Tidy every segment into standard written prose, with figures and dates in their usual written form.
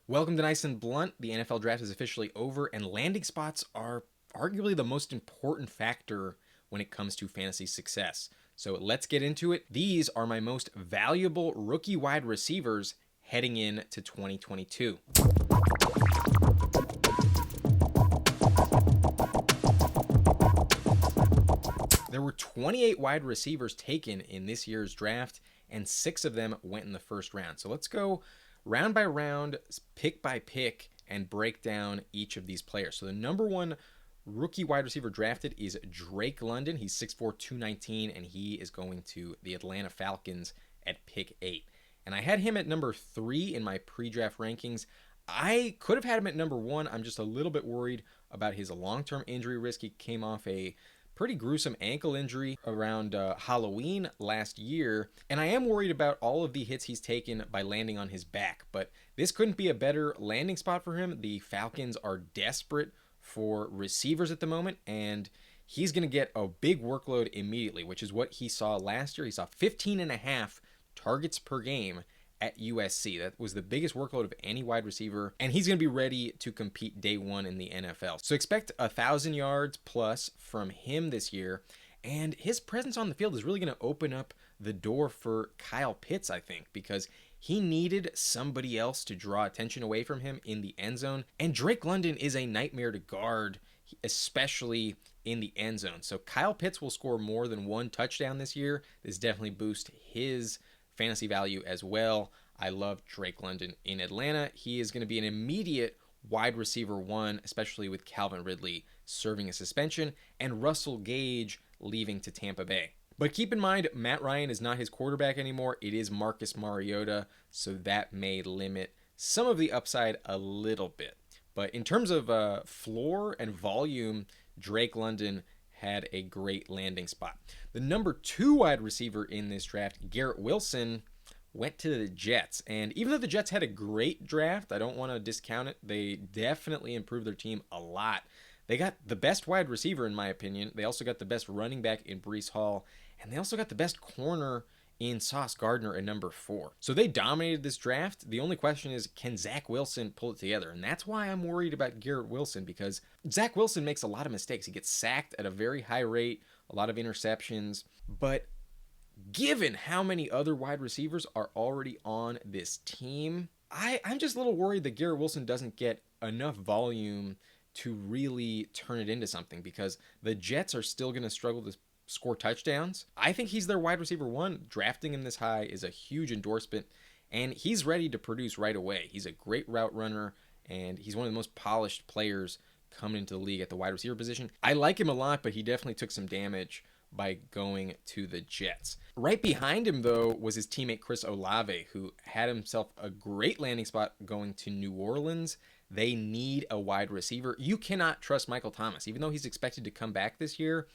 Welcome to Nice and Blunt. The NFL draft is officially over, and landing spots are arguably the most important factor when it comes to fantasy success. So let's get into it. These are my most valuable rookie wide receivers heading into 2022. There were 28 wide receivers taken in this year's draft, and 6 of them went in the first round. So let's go round by round, pick by pick, and break down each of these players. So the number one rookie wide receiver drafted is Drake London. He's 6'4", 219, and he is going to the Atlanta Falcons at pick 8. And I had him at number 3 in my pre-draft rankings. I could have had him at number 1. I'm just a little bit worried about his long-term injury risk. He came off a pretty gruesome ankle injury around Halloween last year, and I am worried about all of the hits he's taken by landing on his back, but this couldn't be a better landing spot for him. The Falcons are desperate for receivers at the moment, and he's going to get a big workload immediately, which is what he saw last year. He saw 15.5 targets per game at USC. That was the biggest workload of any wide receiver, and he's going to be ready to compete day one in the NFL. So expect 1,000 yards plus from him this year, and his presence on the field is really going to open up the door for Kyle Pitts, I think, because he needed somebody else to draw attention away from him in the end zone, and Drake London is a nightmare to guard, especially in the end zone. So Kyle Pitts will score more than one touchdown this year. This definitely boosts his fantasy value as well. I love Drake London in Atlanta. He is going to be an immediate wide receiver 1, especially with Calvin Ridley serving a suspension and Russell Gage leaving to Tampa Bay. But keep in mind, Matt Ryan is not his quarterback anymore. It is Marcus Mariota, so that may limit some of the upside a little bit. But in terms of floor and volume, Drake London had a great landing spot. The number 2 wide receiver in this draft, Garrett Wilson, went to the Jets. And even though the Jets had a great draft, I don't want to discount it. They definitely improved their team a lot. They got the best wide receiver, in my opinion. They also got the best running back in Breece Hall. And they also got the best corner in Sauce Gardner at number 4. So they dominated this draft. The only question is, can Zach Wilson pull it together? And that's why I'm worried about Garrett Wilson, because Zach Wilson makes a lot of mistakes. He gets sacked at a very high rate, a lot of interceptions. But given how many other wide receivers are already on this team, I'm just a little worried that Garrett Wilson doesn't get enough volume to really turn it into something, because the Jets are still going to struggle to score touchdowns. I think he's their wide receiver 1. Drafting him this high is a huge endorsement, and he's ready to produce right away. He's a great route runner, and he's one of the most polished players coming into the league at the wide receiver position. I like him a lot, but he definitely took some damage by going to the Jets. Right behind him, though, was his teammate Chris Olave, who had himself a great landing spot going to New Orleans. They need a wide receiver. You cannot trust Michael Thomas. Even though he's expected to come back this year,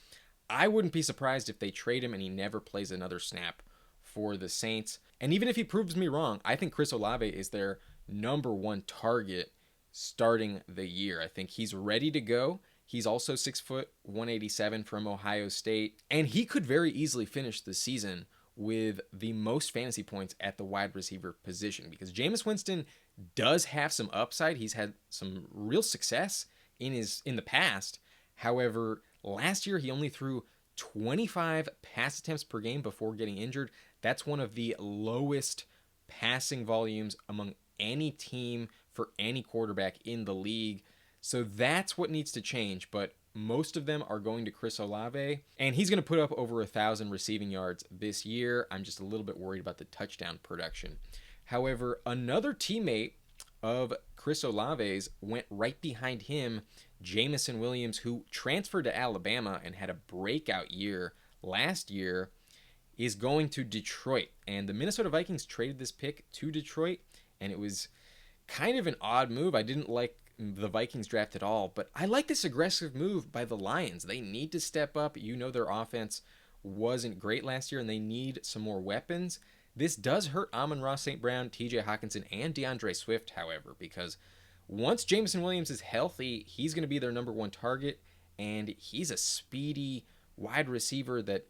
I wouldn't be surprised if they trade him and he never plays another snap for the Saints. And even if he proves me wrong, I think Chris Olave is their number 1 target starting the year. I think he's ready to go. He's also 6 foot, 187 from Ohio State, and he could very easily finish the season with the most fantasy points at the wide receiver position, because Jameis Winston does have some upside. He's had some real success in the past. However, last year he only threw 25 pass attempts per game before getting injured. That's one of the lowest passing volumes among any team for any quarterback in the league. So that's what needs to change, but most of them are going to Chris Olave, and he's going to put up over 1,000 receiving yards this year. I'm just a little bit worried about the touchdown production. However, another teammate of Chris Olave's went right behind him, Jameson Williams, who transferred to Alabama and had a breakout year last year, is going to Detroit. And the Minnesota Vikings traded this pick to Detroit, and it was kind of an odd move. I didn't like the Vikings draft at all, but I like this aggressive move by the Lions. They need to step up. You know, their offense wasn't great last year, and they need some more weapons. This does hurt Amon-Ra St. Brown, TJ Hawkinson, and DeAndre Swift, however, because once Jameson Williams is healthy, he's going to be their number 1 target, and he's a speedy wide receiver that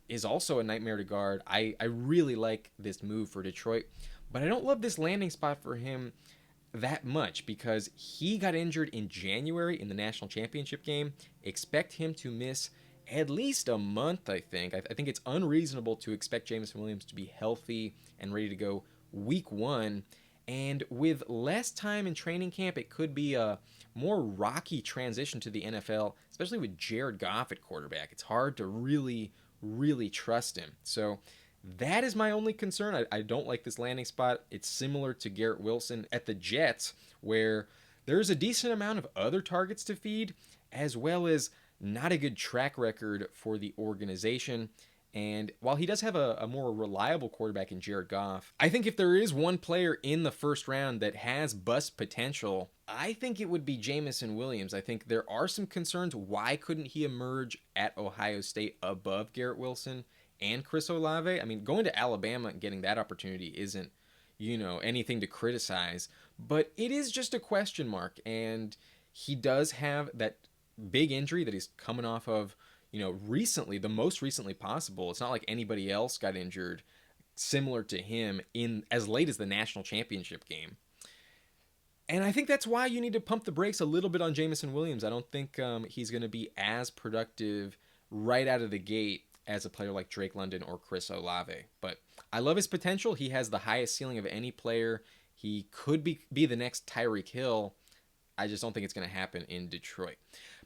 is also a nightmare to guard. I really like this move for Detroit, but I don't love this landing spot for him that much because he got injured in January in the national championship game. Expect him to miss at least a month, I think. I think it's unreasonable to expect Jameson Williams to be healthy and ready to go week 1. And with less time in training camp, it could be a more rocky transition to the NFL, especially with Jared Goff at quarterback. It's hard to really trust him. So that is my only concern. I don't like this landing spot. It's similar to Garrett Wilson at the Jets, where there's a decent amount of other targets to feed, as well as not a good track record for the organization. And while he does have a more reliable quarterback in Jared Goff, I think if there is one player in the first round that has bust potential, I think it would be Jameson Williams. I think there are some concerns. Why couldn't he emerge at Ohio State above Garrett Wilson and Chris Olave? I mean, going to Alabama and getting that opportunity isn't, anything to criticize, but it is just a question mark. And he does have that big injury that he's coming off of, recently, the most recently possible. It's not like anybody else got injured similar to him in as late as the national championship game. And I think that's why you need to pump the brakes a little bit on Jameson Williams. I don't think he's going to be as productive right out of the gate as a player like Drake London or Chris Olave. But I love his potential. He has the highest ceiling of any player. He could be the next Tyreek Hill. I just don't think it's going to happen in Detroit.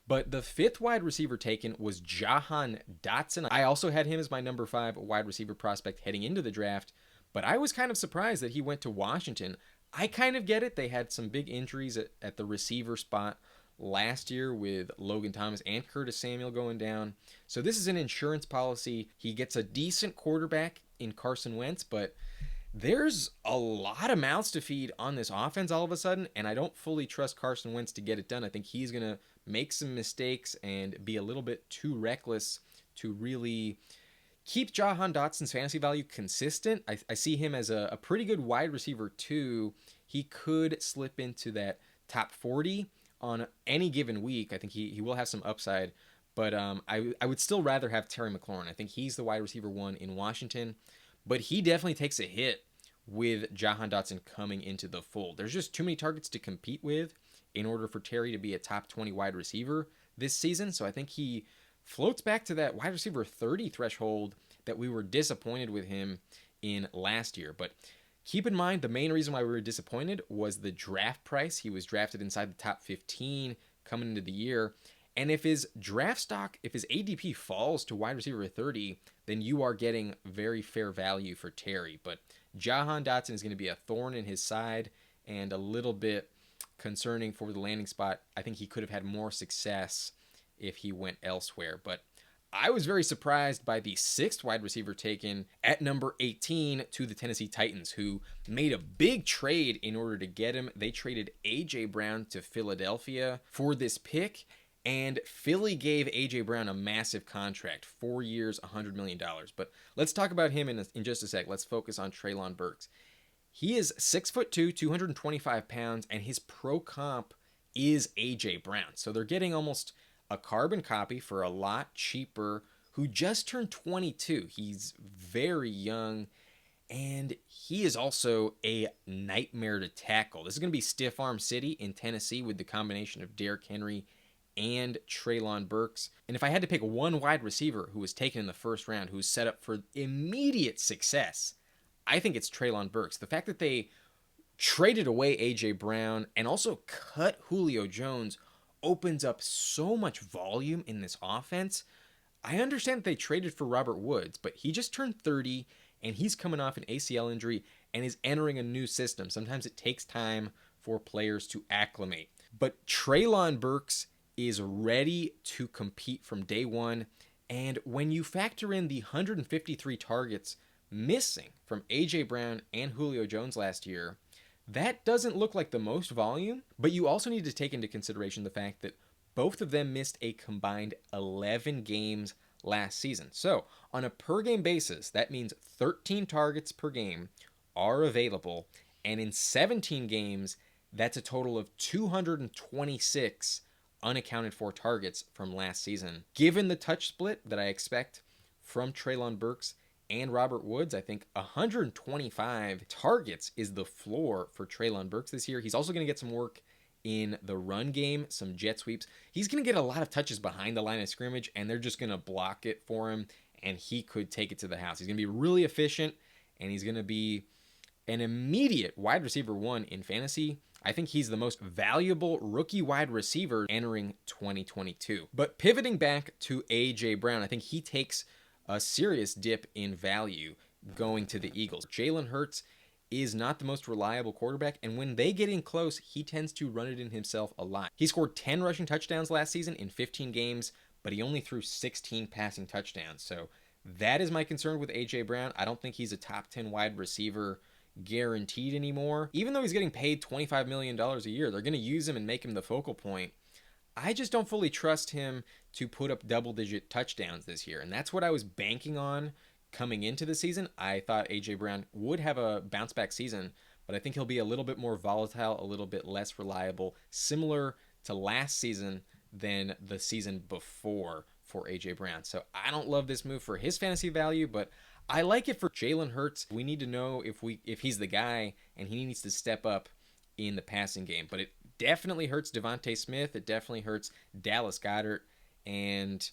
But the 5th wide receiver taken was Jahan Dotson. I also had him as my number 5 wide receiver prospect heading into the draft, but I was kind of surprised that he went to Washington. I kind of get it. They had some big injuries at the receiver spot last year with Logan Thomas and Curtis Samuel going down. So this is an insurance policy. He gets a decent quarterback in Carson Wentz, but there's a lot of mouths to feed on this offense all of a sudden, and I don't fully trust Carson Wentz to get it done. I think he's going to make some mistakes and be a little bit too reckless to really keep Jahan Dotson's fantasy value consistent. I see him as a pretty good wide receiver too. He could slip into that top 40 on any given week. I think he will have some upside, but I would still rather have Terry McLaurin. I think he's the wide receiver 1 in Washington, but he definitely takes a hit with Jahan Dotson coming into the fold. There's just too many targets to compete with in order for Terry to be a top 20 wide receiver this season. So I think he floats back to that wide receiver 30 threshold that we were disappointed with him in last year. But keep in mind, the main reason why we were disappointed was the draft price. He was drafted inside the top 15 coming into the year. And if his draft stock, if his ADP falls to wide receiver 30, then you are getting very fair value for Terry. But Jahan Dotson is going to be a thorn in his side and a little bit concerning for the landing spot. I think he could have had more success if he went elsewhere. But I was very surprised by the 6th wide receiver taken at number 18 to the Tennessee Titans, who made a big trade in order to get him. They traded A.J. Brown to Philadelphia for this pick. And Philly gave A.J. Brown a massive contract, 4 years, $100 million. But let's talk about him in just a sec. Let's focus on Treylon Burks. He is 6'2", 225 pounds, and his pro comp is A.J. Brown. So they're getting almost a carbon copy for a lot cheaper, who just turned 22. He's very young, and he is also a nightmare to tackle. This is going to be Stiff Arm City in Tennessee with the combination of Derrick Henry and Treylon Burks. And if I had to pick one wide receiver who was taken in the first round, who's set up for immediate success, I think it's Treylon Burks. The fact that they traded away A.J. Brown and also cut Julio Jones opens up so much volume in this offense. I understand that they traded for Robert Woods, but he just turned 30 and he's coming off an ACL injury and is entering a new system. Sometimes it takes time for players to acclimate. But Treylon Burks is ready to compete from day one. And when you factor in the 153 targets missing from A.J. Brown and Julio Jones last year, that doesn't look like the most volume, but you also need to take into consideration the fact that both of them missed a combined 11 games last season. So on a per game basis, that means 13 targets per game are available. And in 17 games, that's a total of 226 unaccounted for targets from last season. Given the touch split that I expect from Treylon Burks and Robert Woods. I think 125 targets is the floor for Treylon Burks this year. He's also going to get some work in the run game, some jet sweeps. He's going to get a lot of touches behind the line of scrimmage, and they're just going to block it for him, and he could take it to the house. He's going to be really efficient, and he's going to be an immediate wide receiver 1 in fantasy. I think he's the most valuable rookie wide receiver entering 2022. But pivoting back to A.J. Brown, I think he takes a serious dip in value going to the Eagles. Jalen Hurts is not the most reliable quarterback, and when they get in close, he tends to run it in himself a lot. He scored 10 rushing touchdowns last season in 15 games, but he only threw 16 passing touchdowns. So that is my concern with A.J. Brown. I don't think he's a top 10 wide receiver guaranteed anymore. Even though he's getting paid $25 million a year, they're going to use him and make him the focal point. I just don't fully trust him to put up double-digit touchdowns this year, and that's what I was banking on coming into the season. I thought A.J. Brown would have a bounce-back season, but I think he'll be a little bit more volatile, a little bit less reliable, similar to last season than the season before for A.J. Brown. So I don't love this move for his fantasy value, but I like it for Jalen Hurts. We need to know if he's the guy, and he needs to step up in the passing game. But it definitely hurts Devontae Smith. It definitely hurts Dallas Goedert. And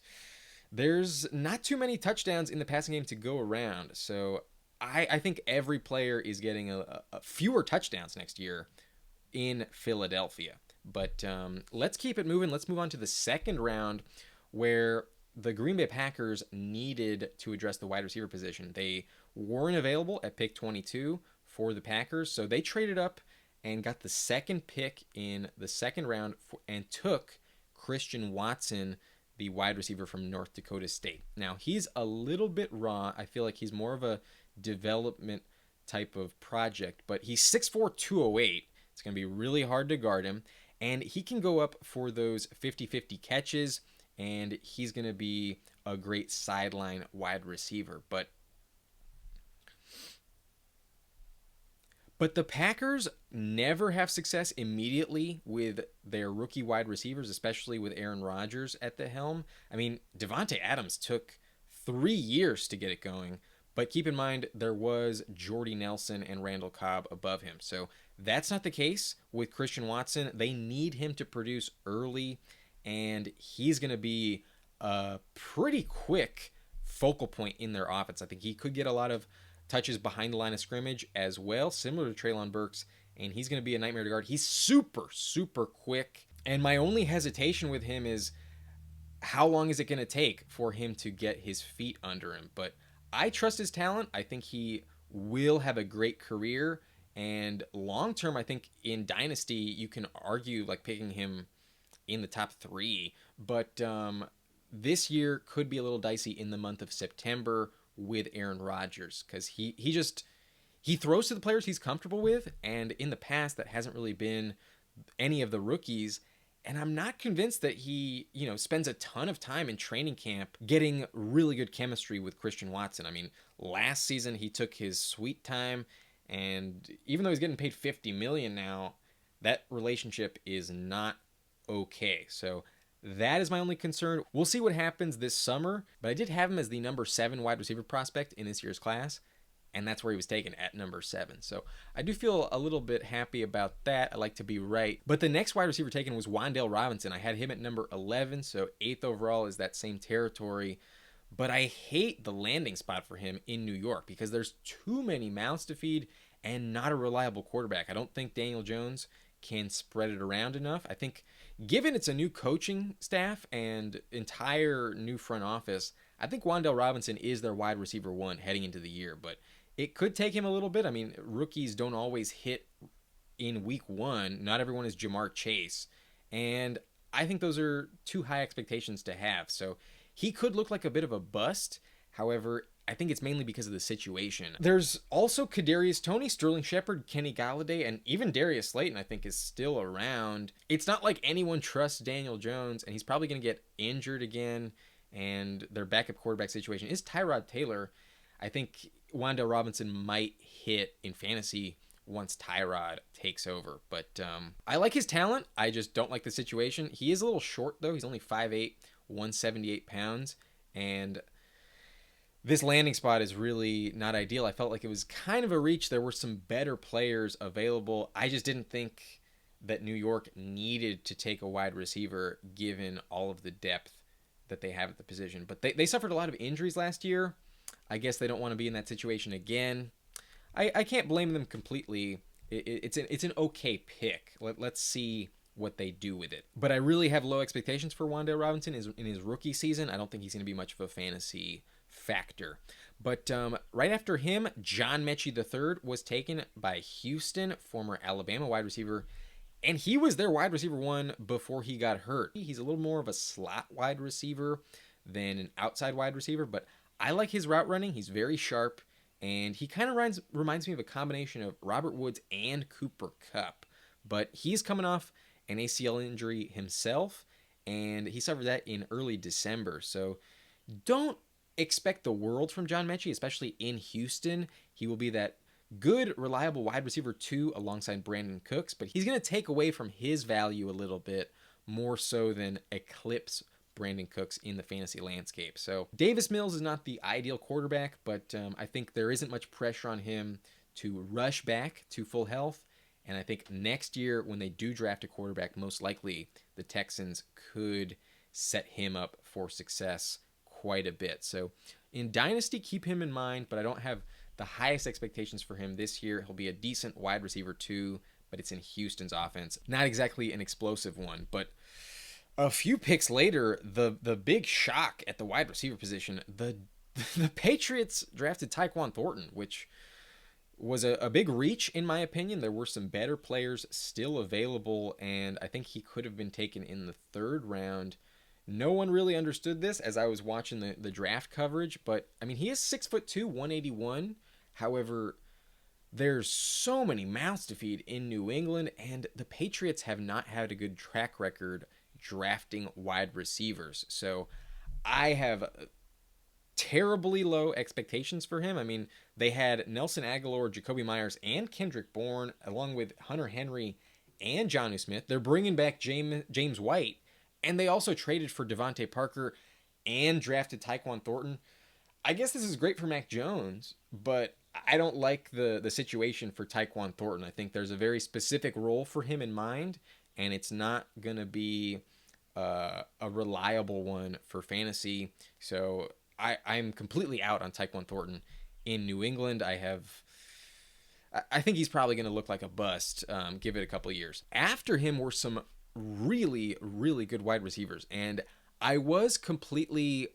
there's not too many touchdowns in the passing game to go around. So I think every player is getting a fewer touchdowns next year in Philadelphia. But let's keep it moving. Let's move on to the second round, where the Green Bay Packers needed to address the wide receiver position. They weren't available at pick 22 for the Packers, so they traded up and got the second pick in the second round and took Christian Watson, the wide receiver from North Dakota State. Now, he's a little bit raw. I feel like he's more of a development type of project, but he's 6'4", 208. It's going to be really hard to guard him, and he can go up for those 50-50 catches, and he's going to be a great sideline wide receiver. But the Packers never have success immediately with their rookie wide receivers, especially with Aaron Rodgers at the helm. I mean, Devontae Adams took 3 years to get it going, but keep in mind there was Jordy Nelson and Randall Cobb above him. So that's not the case with Christian Watson. They need him to produce early, and he's going to be a pretty quick focal point in their offense. I think he could get a lot of touches behind the line of scrimmage as well, similar to Treylon Burks, and he's going to be a nightmare to guard. He's super, super quick, and my only hesitation with him is how long is it going to take for him to get his feet under him? But I trust his talent. I think he will have a great career, and long term, I think in Dynasty, you can argue like picking him in the top 3, but this year could be a little dicey in the month of September with Aaron Rodgers, because he throws to the players he's comfortable with, and in the past that hasn't really been any of the rookies. And I'm not convinced that he, spends a ton of time in training camp getting really good chemistry with Christian Watson. I mean, last season he took his sweet time, and even though he's getting paid $50 million now, that relationship is not okay. So that is my only concern. We'll see what happens this summer, but I did have him as the number 7 wide receiver prospect in this year's class, and that's where he was taken, at number 7. So I do feel a little bit happy about that. I like to be right. But the next wide receiver taken was Wan'Dale Robinson. I had him at number 11, so 8th overall is that same territory. But I hate the landing spot for him in New York because there's too many mouths to feed and not a reliable quarterback. I don't think Daniel Jones can spread it around enough. I think given it's a new coaching staff and entire new front office, I think Wan'Dale Robinson is their wide receiver 1 heading into the year, but it could take him a little bit. I mean, rookies don't always hit in week 1. Not everyone is Jamar Chase, and I think those are too high expectations to have. So he could look like a bit of a bust. However, I think it's mainly because of the situation. There's also Kadarius Toney, Sterling Shepard, Kenny Galladay, and even Darius Slayton, I think, is still around. It's not like anyone trusts Daniel Jones, and he's probably going to get injured again, and their backup quarterback situation is Tyrod Taylor. I think Wan'Dale Robinson might hit in fantasy once Tyrod takes over. But I like his talent. I just don't like the situation. He is a little short, though. He's only 5'8", 178 pounds, and This landing spot is really not ideal. I felt like it was kind of a reach. There were some better players available. I just didn't think that New York needed to take a wide receiver given all of the depth that they have at the position. But they suffered a lot of injuries last year. I guess they don't want to be in that situation again. I can't blame them completely. It's an okay pick. Let's see what they do with it. But I really have low expectations for Wan'Dale Robinson in his rookie season. I don't think he's going to be much of a fantasy factor. But right after him, John Metchie III was taken by Houston, former Alabama wide receiver. And he was their wide receiver one before he got hurt. He's a little more of a slot wide receiver than an outside wide receiver, but I like his route running. He's very sharp, and he kind of reminds me of a combination of Robert Woods and Cooper Kupp. But he's coming off an ACL injury himself, and he suffered that in early December. So don't expect the world from John Metchie, especially in Houston. He will be that good, reliable wide receiver 2 alongside Brandon Cooks, but he's going to take away from his value a little bit more so than eclipse Brandon Cooks in the fantasy landscape. So Davis Mills is not the ideal quarterback, but I think there isn't much pressure on him to rush back to full health. And I think next year when they do draft a quarterback, most likely the Texans could set him up for success quite a bit. So in Dynasty, keep him in mind, but I don't have the highest expectations for him this year. He'll be a decent wide receiver 2, but it's in Houston's offense. Not exactly an explosive one, but a few picks later, the big shock at the wide receiver position, the Patriots drafted Tyquan Thornton, which was a big reach in my opinion. There were some better players still available, and I think he could have been taken in the 3rd round. No one really understood this as I was watching the draft coverage, but I mean, he is 6'2", 181. However, there's so many mouths to feed in New England, and the Patriots have not had a good track record drafting wide receivers. So I have terribly low expectations for him. I mean, they had Nelson Aguilar, Jacoby Myers, and Kendrick Bourne, along with Hunter Henry and Jonnu Smith. They're bringing back James White, and they also traded for Devontae Parker and drafted Tyquan Thornton. I guess this is great for Mac Jones, but I don't like the situation for Tyquan Thornton. I think there's a very specific role for him in mind, and it's not going to be a reliable one for fantasy. So I'm completely out on Tyquan Thornton in New England. I think he's probably going to look like a bust. Give it a couple of years. After him were some really, really good wide receivers, and I was completely,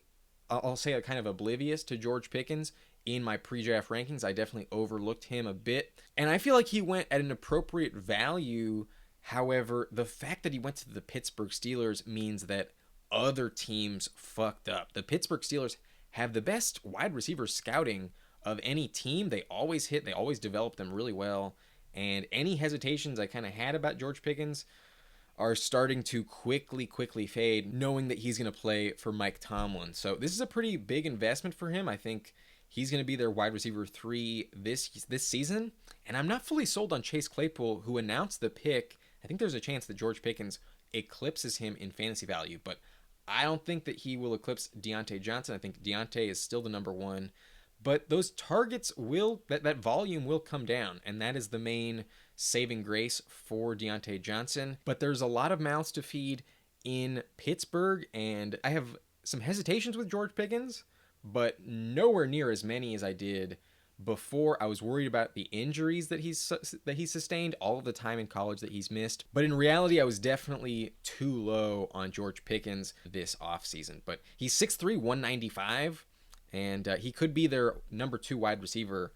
I'll say, kind of oblivious to George Pickens in my pre-draft rankings. I definitely overlooked him a bit, and I feel like he went at an appropriate value. However, the fact that he went to the Pittsburgh Steelers means that other teams fucked up. The Pittsburgh Steelers have the best wide receiver scouting of any team. They always hit, they always develop them really well, and any hesitations I kind of had about George Pickens are starting to quickly fade, knowing that he's going to play for Mike Tomlin. So this is a pretty big investment for him. I think he's going to be their wide receiver 3 this season. And I'm not fully sold on Chase Claypool, who announced the pick. I think there's a chance that George Pickens eclipses him in fantasy value, but I don't think that he will eclipse Deontay Johnson. I think Deontay is still the number 1. But those targets that volume will come down, and that is the main saving grace for Deontay Johnson. But there's a lot of mouths to feed in Pittsburgh, and I have some hesitations with George Pickens, but nowhere near as many as I did before. I was worried about the injuries that he sustained, all of the time in college that he's missed. But in reality, I was definitely too low on George Pickens this offseason. But he's 6'3", 195. And he could be their number 2 wide receiver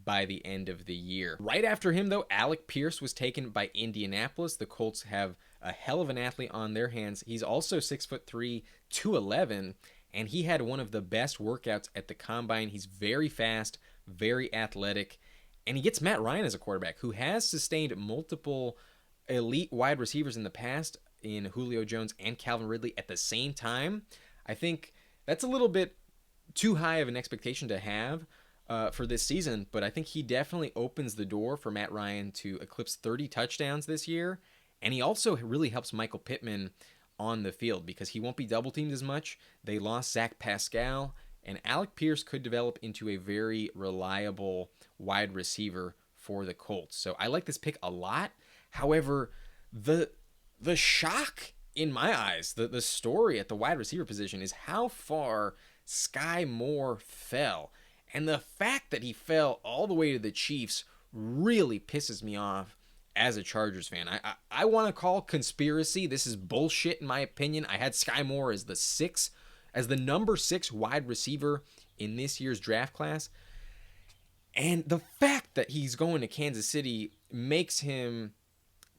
by the end of the year. Right after him, though, Alec Pierce was taken by Indianapolis. The Colts have a hell of an athlete on their hands. He's also 6'3", 211, and he had one of the best workouts at the Combine. He's very fast, very athletic, and he gets Matt Ryan as a quarterback, who has sustained multiple elite wide receivers in the past in Julio Jones and Calvin Ridley at the same time. I think that's a little bit too high of an expectation to have for this season, but I think he definitely opens the door for Matt Ryan to eclipse 30 touchdowns this year, and he also really helps Michael Pittman on the field because he won't be double teamed as much. They lost Zach Pascal, and Alec Pierce could develop into a very reliable wide receiver for the Colts. So I like this pick a lot. However, the shock in my eyes, the story at the wide receiver position is how far Skyy Moore fell. And the fact that he fell all the way to the Chiefs really pisses me off as a Chargers fan. I want to call conspiracy. This is bullshit in my opinion. I had Skyy Moore as the number 6 wide receiver in this year's draft class. And the fact that he's going to Kansas City makes him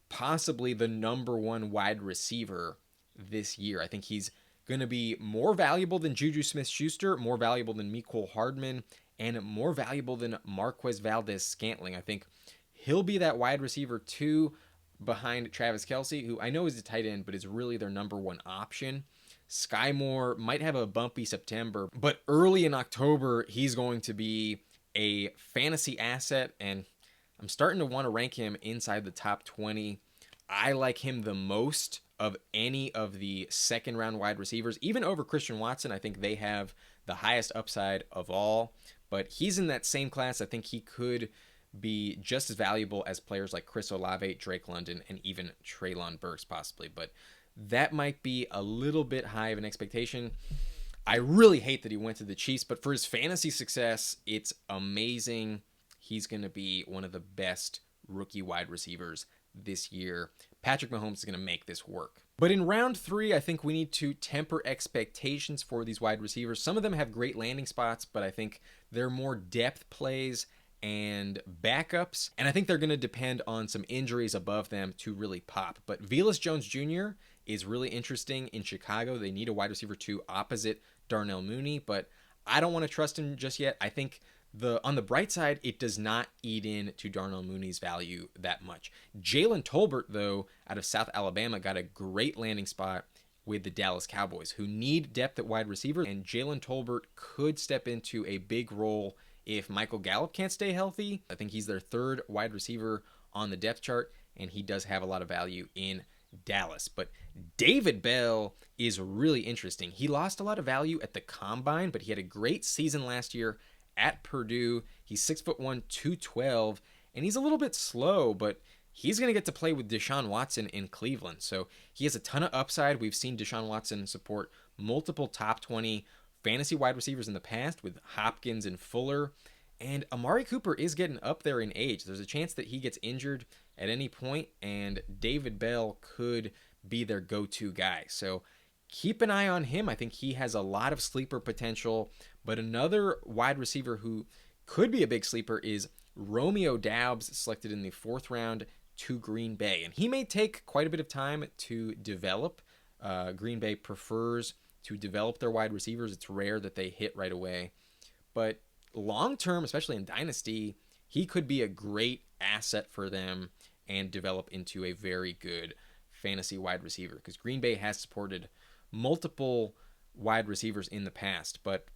possibly the number 1 wide receiver this year. I think he's going to be more valuable than Juju Smith-Schuster, more valuable than Mecole Hardman, and more valuable than Marquez Valdes-Scantling. I think he'll be that wide receiver 2 behind Travis Kelce, who I know is a tight end, but is really their number 1 option. Skyy Moore might have a bumpy September, but early in October, he's going to be a fantasy asset, and I'm starting to want to rank him inside the top 20. I like him the most of any of the second-round wide receivers, even over Christian Watson. I think they have the highest upside of all, but he's in that same class. I think he could be just as valuable as players like Chris Olave, Drake London, and even Treylon Burks possibly, but that might be a little bit high of an expectation. I really hate that he went to the Chiefs, but for his fantasy success, it's amazing. He's going to be one of the best rookie wide receivers this year. Patrick Mahomes is going to make this work. But in round 3, I think we need to temper expectations for these wide receivers. Some of them have great landing spots, but I think they're more depth plays and backups, and I think they're going to depend on some injuries above them to really pop. But Velus Jones Jr. is really interesting in Chicago. They need a wide receiver 2 opposite Darnell Mooney, but I don't want to trust him just yet. I think on the bright side, it does not eat into Darnell Mooney's value that much. Jalen Tolbert, though, out of South Alabama, got a great landing spot with the Dallas Cowboys, who need depth at wide receiver, and Jalen Tolbert could step into a big role if Michael Gallup can't stay healthy. I think he's their 3rd wide receiver on the depth chart, and he does have a lot of value in Dallas. But David Bell is really interesting. He lost a lot of value at the Combine, but he had a great season last year at Purdue. He's 6'1", 212, and he's a little bit slow, but he's going to get to play with Deshaun Watson in Cleveland. So he has a ton of upside. We've seen Deshaun Watson support multiple top 20 fantasy wide receivers in the past with Hopkins and Fuller. And Amari Cooper is getting up there in age. There's a chance that he gets injured at any point, and David Bell could be their go-to guy. So keep an eye on him. I think he has a lot of sleeper potential. But another wide receiver who could be a big sleeper is Romeo Doubs, selected in the 4th round to Green Bay. And he may take quite a bit of time to develop. Green Bay prefers to develop their wide receivers. It's rare that they hit right away. But long-term, especially in Dynasty, he could be a great asset for them and develop into a very good fantasy wide receiver, because Green Bay has supported multiple wide receivers in the past. But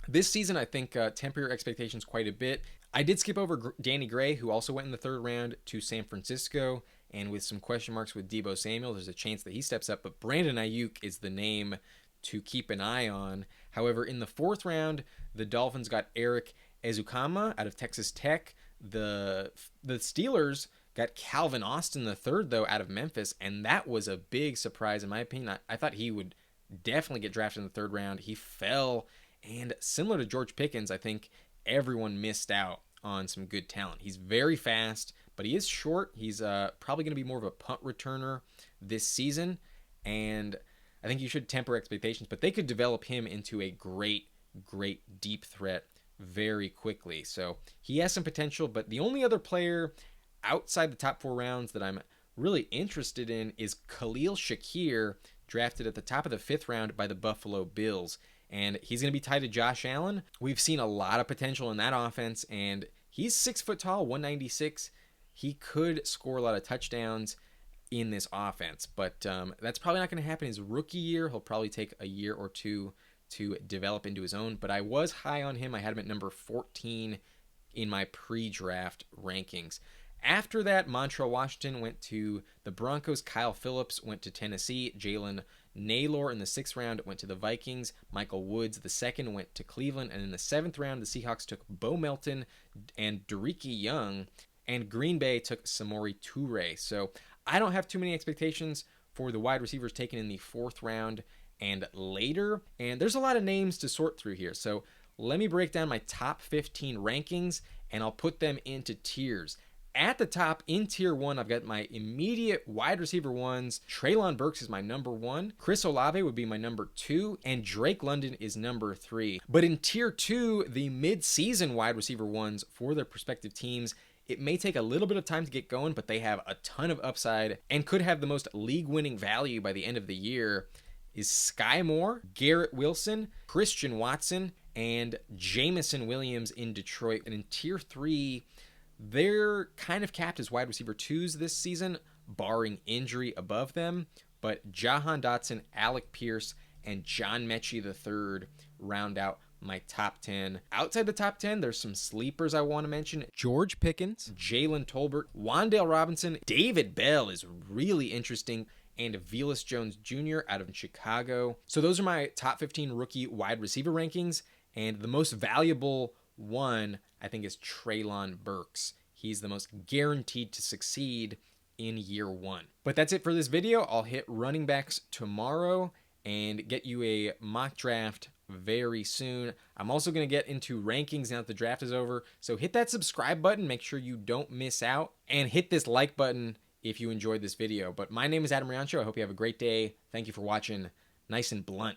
this season, I think temper your expectations quite a bit. I did skip over Danny Gray, who also went in the 3rd round to San Francisco, and with some question marks with Deebo Samuel, there's a chance that he steps up. But Brandon Ayuk is the name to keep an eye on. However, in the 4th round, the Dolphins got Eric Ezukama out of Texas Tech. The Steelers got Calvin Austin the 3rd, though, out of Memphis, and that was a big surprise in my opinion. I thought he would definitely get drafted in the 3rd round. He fell, and similar to George Pickens, I think everyone missed out on some good talent. He's very fast, but he is short. He's probably going to be more of a punt returner this season, and I think you should temper expectations, but they could develop him into a great deep threat very quickly. So he has some potential, but the only other player outside the top 4 rounds that I'm really interested in is Khalil Shakir, drafted at the top of the 5th round by the Buffalo Bills. And he's going to be tied to Josh Allen. We've seen a lot of potential in that offense, and he's 6 foot tall, 196. He could score a lot of touchdowns in this offense, but that's probably not going to happen his rookie year. He'll probably take a year or 2 to develop into his own, but I was high on him. I had him at number 14 in my pre-draft rankings. After that, Montrell Washington went to the Broncos. Kyle Phillips went to Tennessee. Jalen Naylor in the 6th round went to the Vikings. Michael Woods, the 2nd, went to Cleveland. And in the 7th round, the Seahawks took Bo Melton and Dereke Young. And Green Bay took Samori Toure. So I don't have too many expectations for the wide receivers taken in the 4th round and later. And there's a lot of names to sort through here. So let me break down my top 15 rankings, and I'll put them into tiers. At the top, in tier 1, I've got my immediate wide receiver ones. Treylon Burks is my number 1. Chris Olave would be my number 2. And Drake London is number 3. But in tier 2, the mid-season wide receiver ones for their respective teams, it may take a little bit of time to get going, but they have a ton of upside and could have the most league-winning value by the end of the year, is Skyy Moore, Garrett Wilson, Christian Watson, and Jameson Williams in Detroit. And in tier 3, they're kind of capped as wide receiver 2s this season, barring injury above them. But Jahan Dotson, Alec Pierce, and John Metchie III round out my top 10. Outside the top 10, there's some sleepers I want to mention. George Pickens, Jalen Tolbert, Wan'Dale Robinson, David Bell is really interesting, and Velus Jones Jr. out of Chicago. So those are my top 15 rookie wide receiver rankings, and the most valuable one, I think, is Treylon Burks. He's the most guaranteed to succeed in year 1. But that's it for this video. I'll hit running backs tomorrow and get you a mock draft very soon. I'm also going to get into rankings now that the draft is over. So hit that subscribe button, make sure you don't miss out, and hit this like button if you enjoyed this video. But my name is Adam Riancho. I hope you have a great day. Thank you for watching. Nice and blunt.